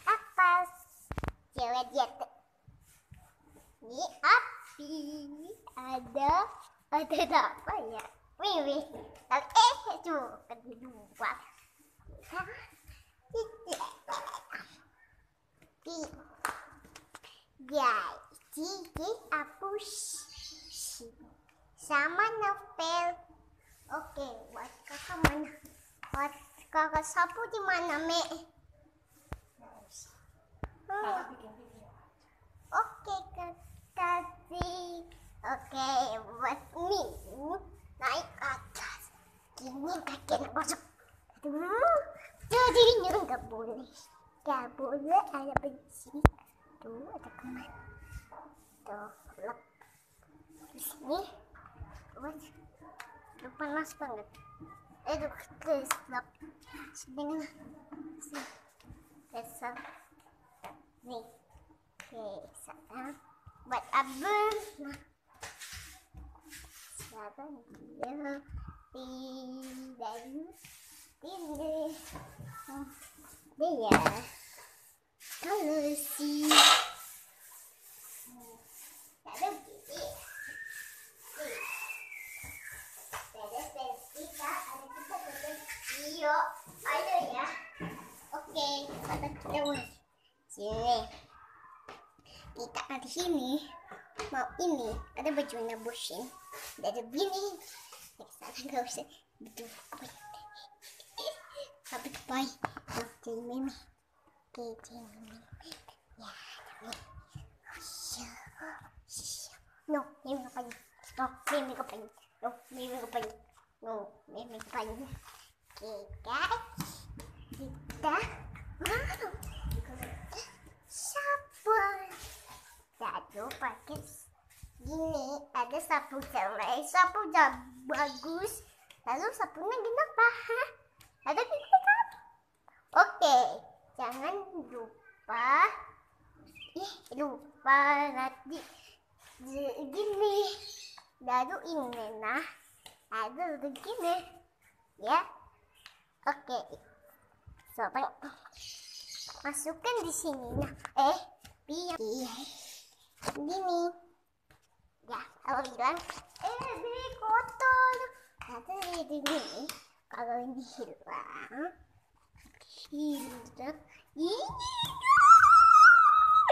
atas atas. Cewek dia ini api. Ada apa ya? Wih. Tuh kedua. Jadi hapus sama novel. Oke, buat kakak mana? Buat kakak sapu di mana, Me? Oke, kasih. Oke, buat ini naik ke atas. Gini kaki masuk. Jadi ini nggak boleh. Nggak boleh ada benci. Tuh ada kemana? Tuh, lep. Di sini. Tuh panas banget. Tuh keselap. Sini. Kesel. Nih. Oke, sekarang buat abang. Nah. Sekarang dia dia kalau si ada gigi ada ya. Oke, kita sini kita di sini mau ini ada bajunya busin dari bini sana nggak usah betul tapi kepai jadi meme ya no meme ngapain no meme ngapain no meme ngapain no meme ngapain kita sabun lalu pakai gini ada sapu jelek sapu bagus lalu sapunya kenapa ada kan oke jangan lupa nanti gini lalu ini nah lalu begini ya oke coba masukkan di sini nah biar gini ya kalau bilang ini kotor ada ini kalau ini hilang ini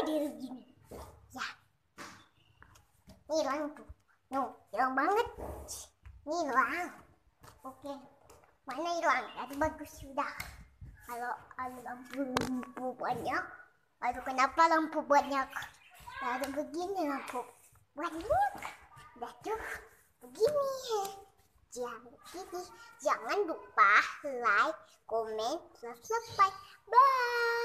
dia begini ya hilang tuh hilang banget hilang oke mana hilang tadi bagus sudah kalau ada lampu banyak aduh kenapa lampu banyak ada begini lampu banyak dah tuh begini jangan lupa like, komen, subscribe, bye.